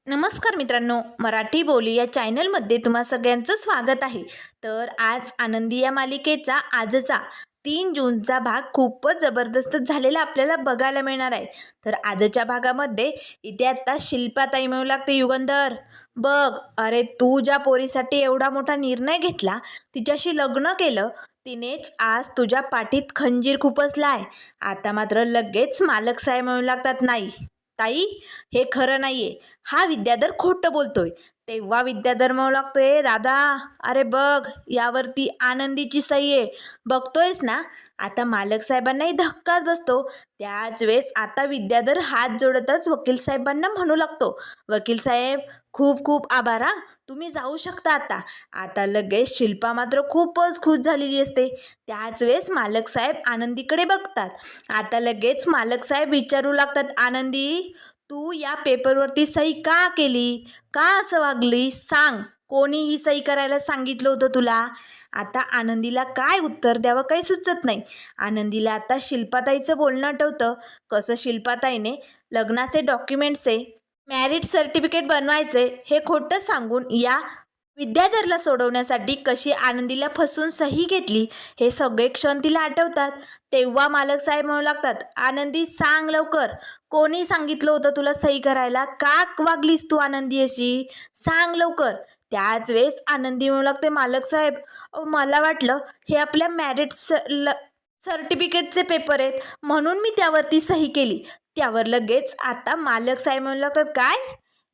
नमस्कार मित्रांनो, मराठी बोली या चॅनलमध्ये तुम्हा सगळ्यांचं स्वागत आहे. तर आज आनंदी या मालिकेचा आजचा 3 जूनचा भाग खूपच जबरदस्त झालेला आपल्याला बघायला मिळणार आहे. तर आजच्या भागामध्ये इथे आता शिल्पाताई म्हणू लागते, युगंधर बघ, अरे तू ज्या पोरीसाठी एवढा मोठा निर्णय घेतला, तिच्याशी लग्न केलं, तिनेच आज तुझ्या पाठीत खंजीर खुपसलाय. आता मात्र लगेच मालक साहेब म्हणू लागतात, नाही ताई, हे खरं नाहीये, हा विद्याधर खोटं बोलतोय. तेव्हा विद्याधर म्हणू लागतोय, दादा अरे बघ, यावरती आनंदीची सही आहे, बघतोयस ना. आता मालक साहेबांनाही धक्काच बसतो. त्याच वेळेस आता विद्याधर हात जोडतच वकील साहेबांना म्हणू लागतो, वकील साहेब खूप खूप आभार हा, तुम्ही जाऊ शकता आता. आता लगेच शिल्पा मात्र खूपच खुश झालेली असते. त्याच वेळेस मालक साहेब आनंदीकडे बघतात. आता लगेच मालक साहेब विचारू लागतात, आनंदी तू या पेपरवरती सही का केली, का असं वागली, सांग, कोणी ही सही करायला सांगितलं होतं तुला. आता आनंदीला काय उत्तर द्यावं काही सुचत नाही. आनंदीला आता शिल्पाताईचं बोलणं आठवतं. कसं शिल्पाताईने लग्नाचे डॉक्युमेंट्सचे मॅरिट सर्टिफिकेट बनवायचे हे खोटं सांगून या विद्याधरला सोडवण्यासाठी कशी आनंदीला फसवून सही घेतली, हे सगळे क्षण तिला आठवतात. तेव्हा मालक साहेब म्हणू लागतात, आनंदी सांग लवकर, कोणी सांगितलं होतं तुला सही करायला, का वागलीस तू आनंदी अशी, सांग लवकर. त्याच वेळेस आनंदी म्हणू लागते, मालक साहेब मला वाटलं हे आपल्या मॅरिट सर्टिफिकेटचे पेपर आहेत म्हणून मी त्यावरती सही केली. त्यावर लगेच आता मालक साहेब म्हणू लागतात, काय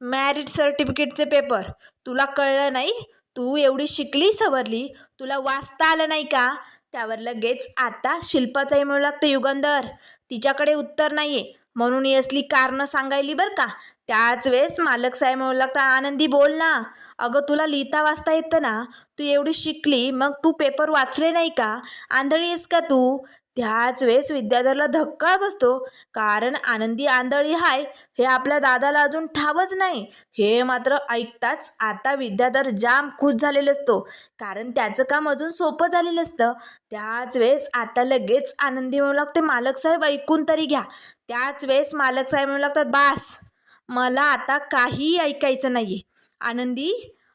मॅरिट सर्टिफिकेटचे पेपर, तुला कळलं नाही, तू एवढी शिकली सवरली, तुला वाचता आलं नाही का. त्यावर लगेच आता शिल्पाताई म्हणू लागते, युगंधर तिच्याकडे उत्तर नाहीये म्हणून ही असली कारणं सांगायली बरं का. त्याच वेळेस मालक साहेब म्हणू लागतात, आनंदी बोल ना, अगं तुला लिहिता वाचता येतं ना, तू एवढी शिकली मग तू पेपर वाचले नाही का, आंधळी आहेस का तू. त्याच वेळेस विद्याधरला धक्का बसतो, कारण आनंदी आंधळी हाय हे आपल्या दादाला अजून ठावच नाही. हे मात्र ऐकताच आता विद्याधर जाम खुश झालेलं असतो, कारण त्याचं काम अजून सोपं झालेलं असतं. त्याच वेळेस आता लगेच आनंदी म्हणू लागते, मालक साहेब ऐकून तरी घ्या. त्याच वेळेस मालक साहेब म्हणू लागतात, बास, मला आता काहीही ऐकायचं नाहीये. आनंदी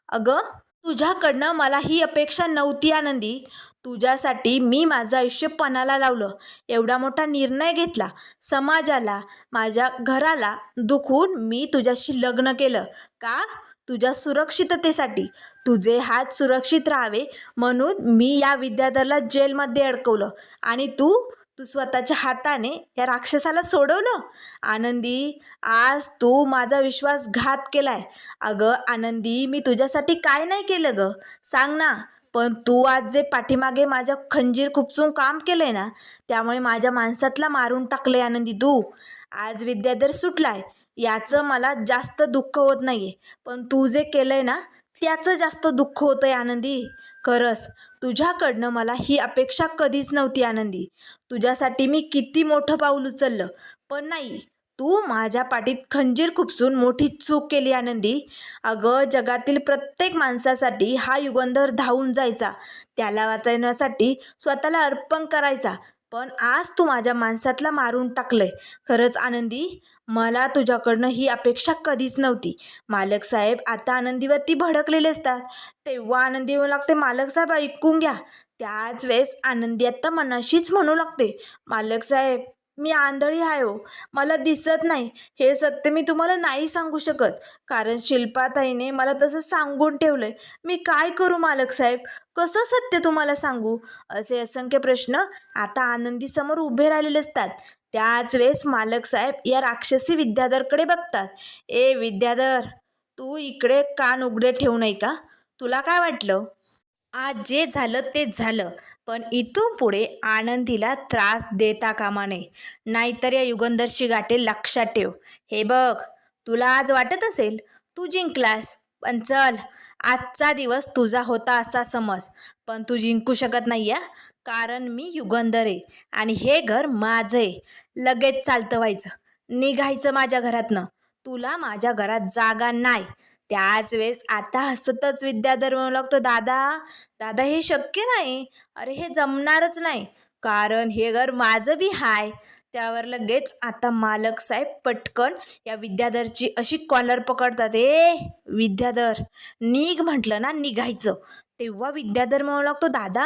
अगं, तुझ्याकडनं मला ही अपेक्षा नव्हती आनंदी, तुझ्यासाठी मी माझं आयुष्य पणाला लावलं, एवढा मोठा निर्णय घेतला, समाजाला माझ्या घराला दुखवून मी तुझ्याशी लग्न केलं, का तुझ्या सुरक्षिततेसाठी, तुझे हात सुरक्षित राहावे म्हणून मी या विद्याधरला जेलमध्ये अडकवलं आणि तू तू स्वतःच्या हाताने या राक्षसाला सोडवलं. आनंदी आज तू माझा विश्वासघात केलाय. अगं आनंदी, मी तुझ्यासाठी काय नाही केलं ग, सांग ना. पण तू आज जे पाठीमागे माझ्या खंजीर खुपसून काम केलंय ना, त्यामुळे माझ्या माणसातला मारून टाकलंय आनंदी तू. आज विद्याधर सुटलाय याचं मला जास्त दुःख होत नाहीये, पण तू जे केलंय ना त्याचं जास्त दुःख होतंय आनंदी. खरंच तुझ्याकडनं मला ही अपेक्षा कधीच नव्हती आनंदी. तुझ्यासाठी मी किती मोठं पाऊल उचललं, पण नाही, तू माझ्या पाठीत खंजीर खुपसून मोठी चूक केली आनंदी. अगं जगातील प्रत्येक माणसासाठी हा युगंधर धावून जायचा, त्याला वाचवण्यासाठी स्वतःला अर्पण करायचा, पण आज तू माझ्या माणसातला मारून टाकलंय. खरंच आनंदी, मला तुझ्याकडनं ही अपेक्षा कधीच नव्हती. मालक साहेब आता आनंदीवरती भडकलेले असतात. तेव्हा आनंदी म्हणू लागते, मालक साहेब ऐकून घ्या. त्याच वेळेस आनंदी आता मनाशीच म्हणू लागते, मालक साहेब मी आंधळी आहे हो, मला दिसत नाही, हे सत्य मी तुम्हाला नाही सांगू शकत, कारण शिल्पाताईने मला तसं सांगून ठेवलंय. मी काय करू मालक साहेब, कसं सत्य तुम्हाला सांगू. असे असंख्य प्रश्न आता आनंदीसमोर उभे राहिलेले असतात. त्याच वेळेस मालक साहेब या राक्षसी विद्याधरकडे बघतात. ए विद्याधर, तू इकडे कान उघडे ठेवू नये का, तुला काय वाटलं, आज जे झालं तेच झालं, पण इथून पुढे आनंदीला त्रास देता कामा नये, नाहीतर या युगंधरची गाठे लक्षात ठेव. हे बघ, तुला आज वाटत असेल तू जिंकलास, पण चल, आजचा दिवस तुझा होता असा समज, पण तू जिंकू शकत नाही या, कारण मी युगंधर आहे आणि हे घर माझं आहे. लगेच चालतं व्हायचं, निघायचं माझ्या घरातनं, तुला माझ्या घरात जागा नाही. त्याच वेळेस आता हसतच विद्याधर म्हणू लागतो, दादा दादा हे शक्य नाही, अरे हे जमणारच नाही, कारण हे घर माझं बी हाय, त्यावर लगेच आता मालक साहेब पटकन या विद्याधरची अशी कॉलर पकडतात. ए विद्याधर, निघ म्हटलं ना, निघायचं. तेव्हा विद्याधर म्हणू लागतो, दादा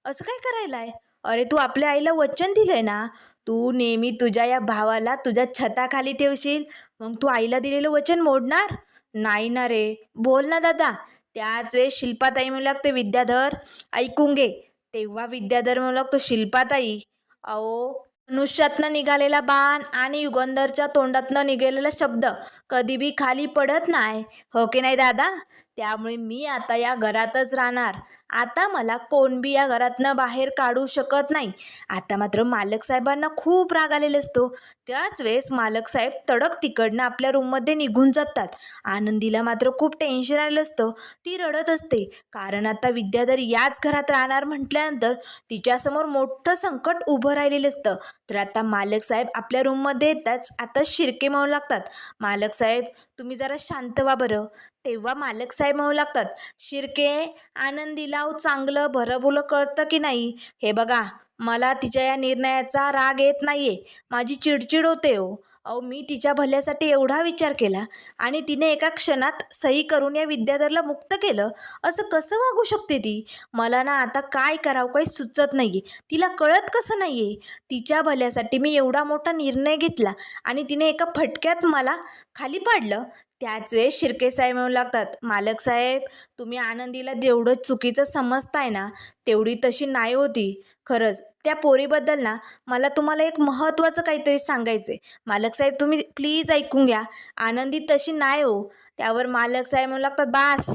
असं काय करायलाय? अरे तू आपल्या आईला वचन दिलंय ना, तू नेहमी तुझ्या या भावाला तुझ्या छताखाली ठेवशील, मग तू आईला दिलेलं वचन मोडणार नाही ना रे. बोल ना दादा. त्याच वेळेस शिल्पाताई म्हणू लागते, विद्याधर ऐकून घे. तेव्हा विद्याधर म्हणू लागतो, शिल्पाताई अहो, मनुष्यातनं निघालेला बाण आणि युगंधरच्या तोंडातनं निघालेला शब्द कधी बी खाली पडत नाही, हो की नाही दादा? त्यामुळे मी आता या घरातच राहणार. आता मला कोण बी या घरातनं बाहेर काढू शकत नाही. आता मात्र मालक साहेबांना खूप राग आलेला असतो. त्याच वेळेस मालक साहेब तडक तिकडनं आपल्या रूममध्ये निघून जातात. आनंदीला मात्र खूप टेन्शन आलेलं असतं. ती रडत असते, कारण आता विद्याधर याच घरात राहणार म्हटल्यानंतर तिच्यासमोर मोठं संकट उभं राहिलेलं असतं. तर आता मालक साहेब आपल्या रूममध्ये येताच आता शिर्के म्हणू लागतात, मालक साहेब तुम्ही जरा शांत व्हा बरं. तेव्हा मालक साहेब म्हणू लागतात, शिर्के, आनंदीला चांगलं भरभुलं कळतं की नाही? हे बघा, मला तिच्या या निर्णयाचा राग येत नाहीये, माझी चिडचिड होते हो. अहो, मी तिच्या भल्यासाठी एवढा विचार केला आणि तिने एका क्षणात सही करून या विद्याधरला मुक्त केलं. असं कसं वागू शकते ती? मला ना आता काय करावं काही सुचत नाही. तिला कळत कसं नाही आहे? तिच्या भल्यासाठी मी एवढा मोठा निर्णय घेतला आणि तिने एका फटक्यात मला खाली पाडलं. त्याच वेळेस शिर्के साहेब म्हणू लागतात, मालक साहेब तुम्ही आनंदीला जेवढं चुकीचं समजताय ना, तेवढी तशी नाही होती. खरंच त्या पोरीबद्दल ना मला तुम्हाला एक महत्त्वाचं काहीतरी सांगायचं आहे. मालक साहेब तुम्ही प्लीज ऐकून घ्या, आनंदी तशी नाही हो. त्यावर मालक साहेब म्हणू लागतात, बास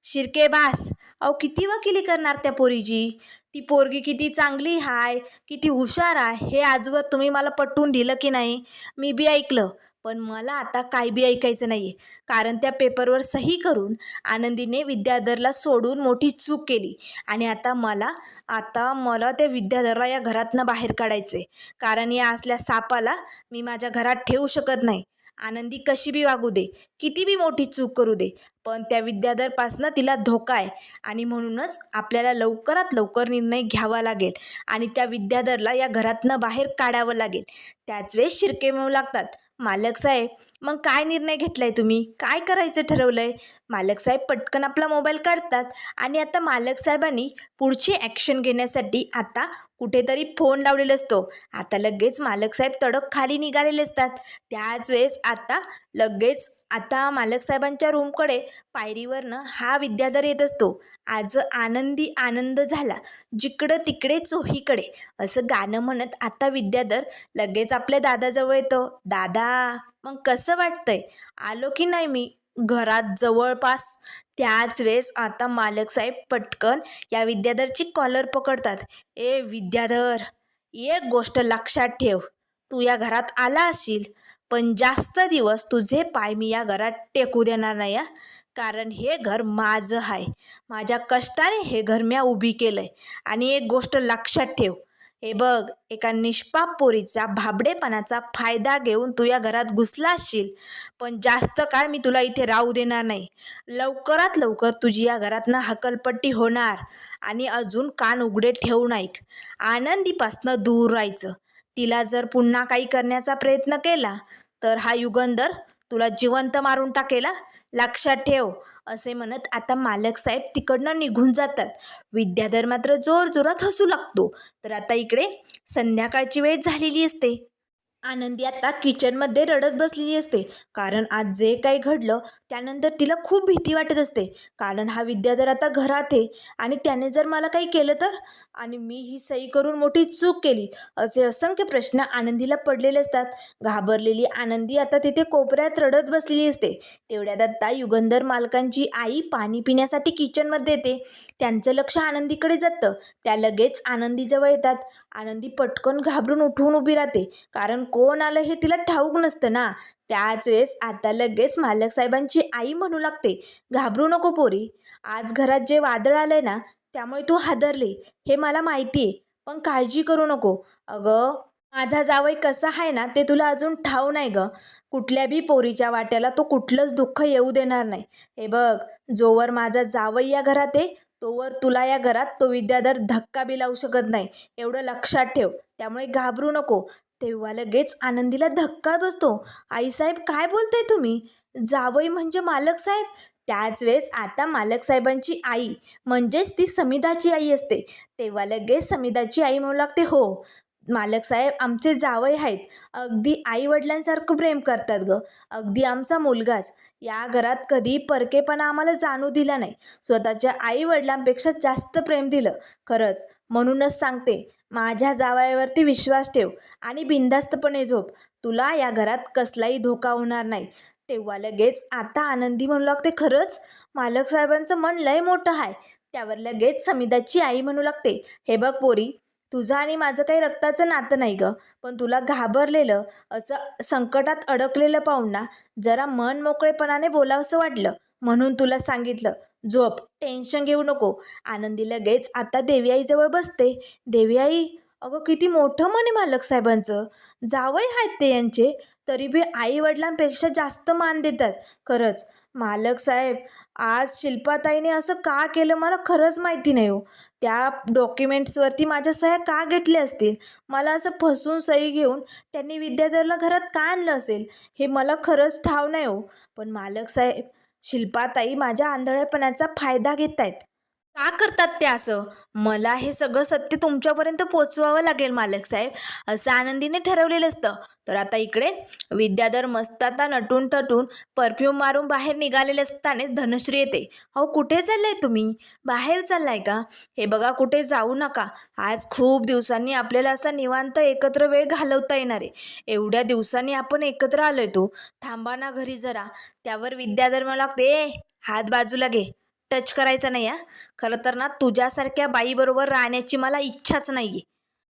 शिर्के बास. अहो, किती वकिली करणार त्या पोरीची? ती पोरगी किती चांगली हाय, किती हुशार आहे, हे आजवर तुम्ही मला पटवून दिलं की नाही? मी बी ऐकलं, पण मला आता काय बी ऐकायचं नाही आहे. कारण त्या पेपरवर सही करून आनंदीने विद्याधरला सोडून मोठी चूक केली आणि आता मला त्या विद्याधरला या घरातनं बाहेर काढायचे. कारण या असल्या सापाला मी माझ्या घरात ठेवू शकत नाही. आनंदी कशी बी वागू दे, किती बी मोठी चूक करू दे, पण त्या विद्याधरपासनं तिला धोका आहे आणि म्हणूनच आपल्याला लवकरात लवकर निर्णय घ्यावा लागेल आणि त्या विद्याधरला या घरातनं बाहेर काढावं लागेल. त्याच वेळेस शिर्के म्हणू लागतात, मालक साहेब मग काय निर्णय घेतलाय तुम्ही? काय करायचं ठरवलंय? मालक साहेब पटकन आपला मोबाईल काढतात आणि आता मालक साहेबांनी पुढची ॲक्शन घेण्यासाठी आता कुठेतरी फोन लावलेला असतो. आता लगेच मालक साहेब तडक खाली निघालेले असतात. त्याच वेळेस आता मालक साहेबांच्या रूमकडे पायरीवरनं हा विद्याधर येत असतो. आज आनंदी आनंद झाला, जिकडं तिकडे चोहीकडे, असं गाणं म्हणत आता विद्याधर लगेच आपल्या दादाजवळ येतो. दादा मग कसं वाटतंय? आलो की नाही मी घरात जवळपास? त्याच वेळेस आता मालक साहेब पटकन या विद्याधरची कॉलर पकडतात. ए विद्याधर, एक गोष्ट लक्षात ठेव, तू या घरात आला असशील, पण जास्त दिवस तुझे पाय मी या घरात टेकू देणार नाही हा. कारण हे घर माझं आहे, माझ्या कष्टाने हे घर मी उभी केलंय. आणि एक गोष्ट लक्षात ठेव, हे बघ, एका निष्पाप पोरीचा भाबडेपणाचा फायदा घेऊन तू या घरात घुसला असशील, पण जास्त काळ मी तुला इथे राहू देणार नाही. लवकरात लवकर तुझी या घरातनं हकलपट्टी होणार. आणि अजून कान उघडे ठेवून ऐक, आनंदीपासनं दूर राहायचं. तिला जर पुन्हा काही करण्याचा प्रयत्न केला तर हा युगंधर तुला जिवंत मारून टाकेल हा. लक्षात ठेव. असे म्हणत आता मालक साहेब तिकडनं निघून जातात. विद्याधर मात्र जोरजोरात हसू लागतो. तर आता इकडे संध्याकाळची वेळ झालेली असते. आनंदी आता किचनमध्ये रडत बसलेली असते, कारण आज जे काही घडलं त्यानंतर तिला खूप भीती वाटत असते. कारण हा विद्याधर आता घरात आहे आणि त्याने जर मला काही केलं तर, आणि मी ही सही करून मोठी चूक केली, असे असंख्य प्रश्न आनंदीला पडलेले असतात. घाबरलेली आनंदी आता तिथे कोपऱ्यात रडत बसलेली असते. तेवढ्यात आता युगंधर मालकांची आई पाणी पिण्यासाठी किचनमध्ये येते. त्यांचं लक्ष आनंदीकडे जातं. त्या लगेच आनंदीजवळ येतात. आनंदी पटकन घाबरून उठून उभी राहते, कारण कोण आलं हे तिला ठाऊक नसतं ना. त्याच वेळेस आता लगेच मालक साहेबांची आई म्हणू लागते, घाबरू नको पोरी, आज घरात जे वादळ आलंय ना त्यामुळे तू हादरले, हे मला माहिती आहे, पण काळजी करू नको. अगं, माझा जावई कसा आहे ना ते तुला अजून ठाऊ नाही ग. कुठल्या बी पोरीच्या वाट्याला तो कुठलंच दुःख येऊ देणार नाही. हे बघ, जोवर माझा जावई या घरात आहे तोवर तुला या घरात तो विद्याधर धक्का बी लावू शकत नाही, एवढं लक्षात ठेव. त्यामुळे घाबरू नको. तेव्हा लगेच आनंदीला धक्का बसतो. आईसाहेब काय बोलताय तुम्ही? जावई म्हणजे मालक साहेब? त्याच वेळेस आता मालक साहेबांची आई म्हणजेच ती समिधाची आई असते. तेव्हा लगेच समिधाची आई म्हणू लागते, हो मालक साहेब आमचे जावई आहेत. अगदी आई वडिलांसारखं प्रेम करतात ग. अगदी आमचा मुलगाच. या घरात कधी परकेपणा आम्हाला जाणू दिला नाही. स्वतःच्या आई वडिलांपेक्षा जास्त प्रेम दिलं. खरंच म्हणूनच सांगते, माझ्या जावयावरती विश्वास ठेव आणि बिनधास्तपणे झोप. तुला या घरात कसलाही धोका होणार नाही. तेव्हा लगेच आता आनंदी म्हणू लागते, खरंच मालक साहेबांचं मन लय मोठं आहे. त्यावर लगेच समिधाची आई म्हणू लागते, हे बघ पोरी, तुझं आणि माझं काही रक्ताचं नातं नाही ग, पण तुला घाबरलेलं असं संकटात अडकलेलं पाहून ना जरा मन मोकळेपणाने बोलावंसं वाटलं, म्हणून तुला सांगितलं. झोप, टेन्शन घेऊ नको. आनंदी लगेच आता देवी आईजवळ बसते. देवी आई, अगं किती मोठं मन आहे मालक साहेबांचं. जावई आहेत ते यांचे, तरी बी आई वडिलांपेक्षा जास्त मान देतात. खरंच मालक साहेब, आज शिल्पाताईने असं का केलं मला खरंच माहिती नाही हो. त्या डॉक्युमेंट्सवरती माझ्या सह्या का घेतल्या असतील? मला असं फसवून सही घेऊन त्यांनी विद्याधरला घरात का आणलं असेल हे मला खरंच ठाव नाही हो. पण मालक साहेब, शिल्पाताई माझ्या आंधळेपणाचा फायदा घेत आहेत. का करतात ते असं? मला हे सगळं सत्य तुमच्यापर्यंत पोचवावं लागेल मालक साहेब, असं आनंदीने ठरवलेलं असतं. तर आता इकडे विद्याधर मस्त आता नटून थटून परफ्यूम मारून बाहेर निघालेले असतानाच धनश्री येते. अहो कुठे चाललाय तुम्ही? बाहेर चाललाय का? हे बघा कुठे जाऊ नका. आज खूप दिवसांनी आपल्याला असा निवांत एकत्र वेळ घालवता येणार आहे. एवढ्या दिवसांनी आपण एकत्र आलोय, तो थांबा ना घरी जरा. त्यावर विद्याधर मला लागते, हात बाजूला घे, टच करायचा नाही. खरं तर ना तुझ्यासारख्या बाईबरोबर राहण्याची मला इच्छाच नाही आहे.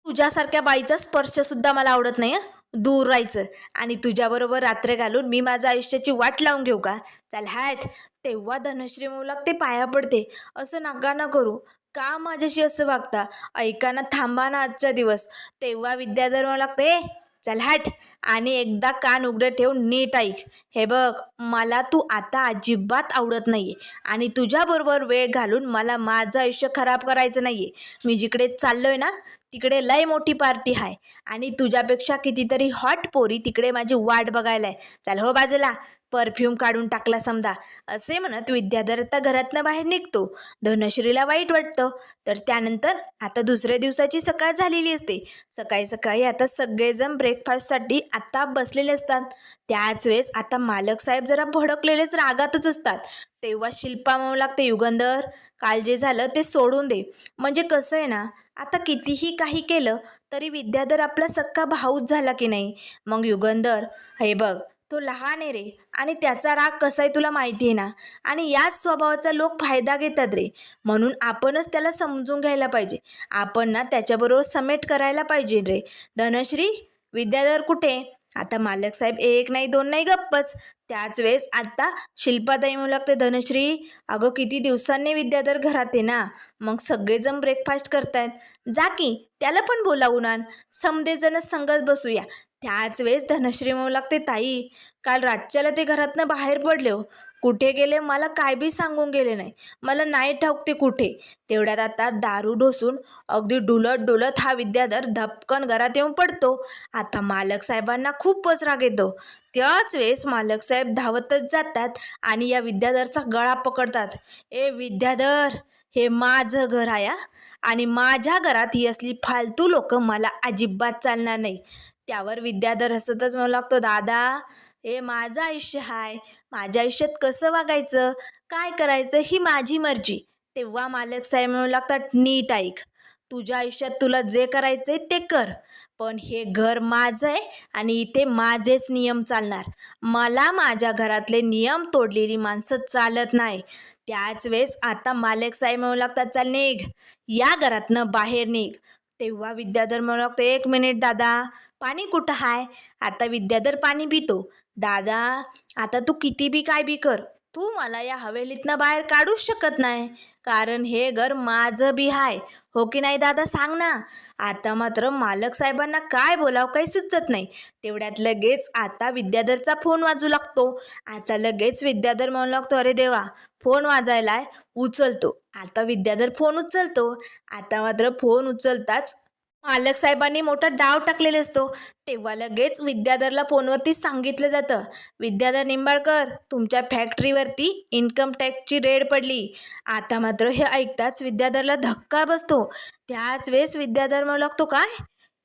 तुझ्यासारख्या बाईचा स्पर्शसुद्धा मला आवडत नाही. दूर राहायचं आणि तुझ्याबरोबर रात्र घालून मी माझ्या आयुष्याची वाट लावून घेऊ का? चल हॅट. तेव्हा धनश्री म्हणू लागते, पाया पडते, असं नका ना करू. का माझ्याशी असं वागता? ऐका ना, थांबा ना आजचा दिवस. तेव्हा विद्याधर म्हणू लागते, चल हॅट. आणि एकदा कान उघडे ठेवून नीट ऐक. हे बघ, मला तू आता अजिबात आवडत नाहीये आणि तुझ्याबरोबर वेळ घालून मला माझं आयुष्य खराब करायचं नाहीये. मी जिकडे चाललोय ना तिकडे लय मोठी पार्टी आहे आणि तुझ्यापेक्षा कितीतरी हॉट पोरी तिकडे माझी वाट बघायला आहे. चल हो बाजूला. परफ्यूम काढून टाकला समजा. असे म्हणत विद्याधर आता घरातनं बाहेर निघतो. धनश्रीला वाईट वाटतं. तर त्यानंतर आता दुसऱ्या दिवसाची सकाळ झालेली असते. सकाळी सकाळी आता सगळेजण ब्रेकफास्टसाठी आता बसलेले असतात. त्याच वेळेस आता मालक साहेब जरा भडकलेलेच रागातच असतात. तेव्हा शिल्पा म्हणू लागते, युगंधर, काल जे झालं ते सोडून दे. म्हणजे कसं आहे ना, आता कितीही काही केलं तरी विद्याधर आपला सक्का भाऊच झाला की नाही. मग युगंधर, हे बघ, तो लहान आहे रे आणि त्याचा राग कसा आहे तुला माहिती आहे ना. आणि याच स्वभावाचा लोक फायदा घेतात रे. म्हणून आपणच त्याला समजून घ्यायला पाहिजे. आपण ना त्याच्याबरोबर समेट करायला पाहिजे रे. धनश्री, विद्याधर कुठे? आता मालक साहेब एक नाही दोन नाही गप्पच. त्याच वेळेस आता शिल्पाताई म्हणू लागते, धनश्री, अगं किती दिवसांनी विद्याधर घरात आहे ना, मग सगळेजण ब्रेकफास्ट करतायत, जा की त्याला पण बोलावून आण, समदेजण संगत बसूया. त्याच वेळेस धनश्री म्हणू लागते, ताई, काल रातच्याला ते घरातनं बाहेर पडले हो. कुठे गेले मला काय बी सांगून गेले नाही. मला नाही ठाऊक ते कुठे. तेवढ्यात आता दारू ढोसून अगदी डुलत डुलत हा विद्याधर धपकन घरात येऊन पडतो. आता मालक साहेबांना खूपच राग येतो. त्याच वेळेस मालक साहेब धावतच जातात आणि या विद्याधरचा गळा पकडतात. ए विद्याधर, हे माझं घर आहे आणि माझ्या घरात ही असली फालतू लोक मला अजिबात चालणार नाही. त्यावर विद्याधर हसतच म्हणू लागतो, दादा, हे माझं आयुष्य आहे. माझ्या आयुष्यात कसं वागायचं, काय करायचं ही माझी मर्जी. तेव्हा मालक साहेब म्हणू लागतात, नीट ऐक, तुझ्या आयुष्यात तुला जे करायचंय ते कर, पण हे घर माझं आहे आणि इथे माझेच नियम चालणार. मला माझ्या घरातले नियम तोडलेली माणसं चालत नाही. त्याच वेळेस आता मालक साहेब म्हणू लागतात, चल निघ, या घरातनं बाहेर निघ. तेव्हा विद्याधर म्हणू लागतो, एक मिनिट दादा, पाणी कुठं आहे? आता विद्याधर पाणी पितो. दादा, आता तू किती बी काय बी कर, तू मला या हवेलीतनं बाहेर काढूच शकत नाही, कारण हे घर माझं बी आहे, हो की नाही दादा, सांग ना. आता मात्र मालक साहेबांना काय बोलावं काही सुचत नाही. तेवढ्यात लगेच आता विद्याधरचा फोन वाजू लागतो. आता लगेच विद्याधर म्हणू लागतो, अरे देवा, फोन वाजायलाय, उचलतो. आता विद्याधर फोन उचलतो. आता मात्र फोन उचलताच मालक साहेबांनी मोठा डाव टाकलेला असतो. तेव्हा लगेच विद्याधरला फोनवरती सांगितलं जातं, विद्याधर निंबाळकर, तुमच्या फॅक्टरीवरती इन्कम टॅक्सची रेड पडली. आता मात्र हे ऐकताच विद्याधरला धक्का बसतो. त्याच वेळेस विद्याधर म्हणू लागतो, काय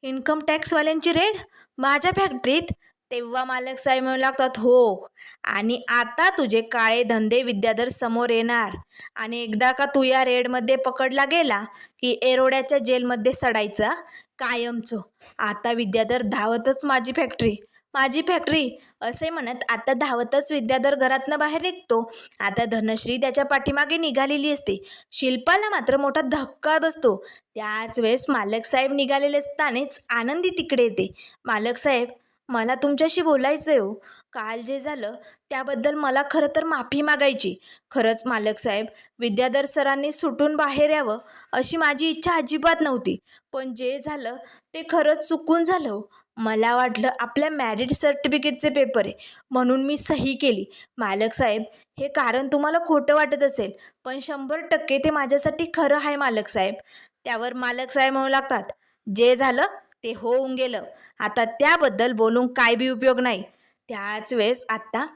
इन्कम टॅक्सवाल्यांची रेड माझ्या फॅक्टरीत? तेव्हा मालक साहेब म्हणू लागतात, हो, आणि आता तुझे काळे धंदे विद्याधर समोर येणार, आणि एकदा का तू या रेडमध्ये पकडला गेला की एरोड्याच्या जेलमध्ये सडायचा कायमचं. आता विद्याधर धावतच माझी फॅक्टरी असे म्हणत आता धावतच विद्याधर घरातनं बाहेर निघतो. आता धनश्री त्याच्या पाठीमागे निघालेली असते. शिल्पाला मात्र मोठा धक्का बसतो. त्याच वेळेस मालक साहेब निघालेले असतानाच आनंदी तिकडे येते. मालक साहेब, मला तुमच्याशी बोलायचं आहे हो. काल जे झालं त्याबद्दल मला खरं तर माफी मागायची. खरंच मालक साहेब, विद्याधर सरांनी सुटून बाहेर यावं अशी माझी इच्छा अजिबात नव्हती. पण जे झालं ते खरंच चुकून झालं हो. मला वाटलं आपल्या मॅरिड सर्टिफिकेटचे पेपर आहे म्हणून मी सही केली. मालक साहेब, हे कारण तुम्हाला खोटं वाटत असेल पण 100% ते माझ्यासाठी खरं आहे मालक साहेब. त्यावर मालक साहेब म्हणू लागतात, जे झालं ते होऊन गेलं, आता त्याबद्दल बोलून काय बी उपयोग नाही. त्याच वेळेस आत्ता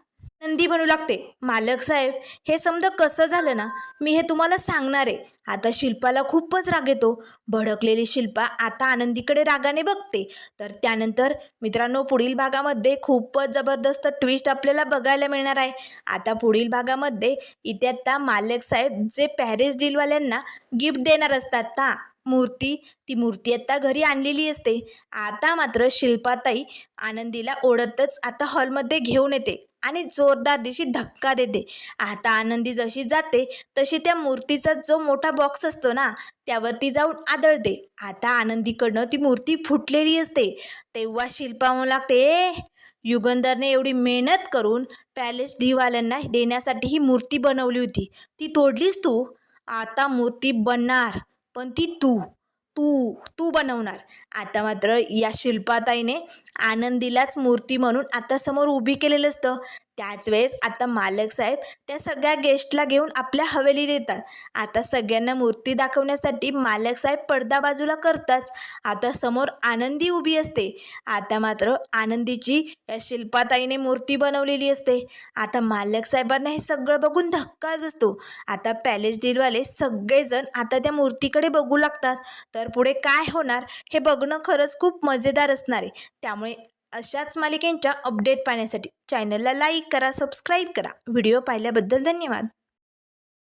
नंदी म्हणू लागते, मालक साहेब, हे समजा कसं झालं ना, मी हे तुम्हाला सांगणार आहे. आता शिल्पाला खूपच राग येतो. भडकलेली शिल्पा आता आनंदीकडे रागाने बघते. तर त्यानंतर मित्रांनो, पुढील भागामध्ये खूपच जबरदस्त ट्विस्ट आपल्याला बघायला मिळणार आहे. आता पुढील भागामध्ये इथे आता मालक साहेब जे पॅरिस डीलवाल्यांना गिफ्ट देणार असतात ना ती मूर्ती आता घरी आणलेली असते. आता मात्र शिल्पाताई आनंदीला ओढतच आता हॉलमध्ये घेऊन येते आणि जोरदार दिशी धक्का देते. आता आनंदी जशी जाते तशी त्या मूर्तीचा जो मोठा बॉक्स असतो ना त्यावरती जाऊन आदळते. आता आनंदीकडनं ती मूर्ती फुटलेली असते. तेव्हा शिल्पा म्हणू लागते, युगंधरने एवढी मेहनत करून पॅलेस डीवाल्यांना देण्यासाठी ही मूर्ती बनवली होती, ती तोडलीस तू. आता मूर्ती बनणार पण ती तू तू तू बनवणार. आता मात्र या शिल्पाताईने आनंदीलाच मूर्ती म्हणून आता समोर उभी केलेलं असतं. त्याच वेळेस आता मालक साहेब त्या सगळ्या गेस्टला घेऊन आपल्या हवेलीत येतात. आता सगळ्यांना मूर्ती दाखवण्यासाठी मालक साहेब पडदा बाजूला करताच आता समोर आनंदी उभी असते. आता मात्र आनंदीची या शिल्पाताईने मूर्ती बनवलेली असते. आता मालक साहेबांना हे सगळं बघून धक्का बसतो. आता पॅलेस डीलवाले सगळेजण आता त्या मूर्तीकडे बघू लागतात. तर पुढे काय होणार हे बघणं खरंच खूप मजेदार असणार आहे. त्यामुळे अशाच मालिकेंच्या अपडेट पाहण्यासाठी चॅनलला लाईक करा, सबस्क्राईब करा. व्हिडिओ पाहिल्याबद्दल धन्यवाद.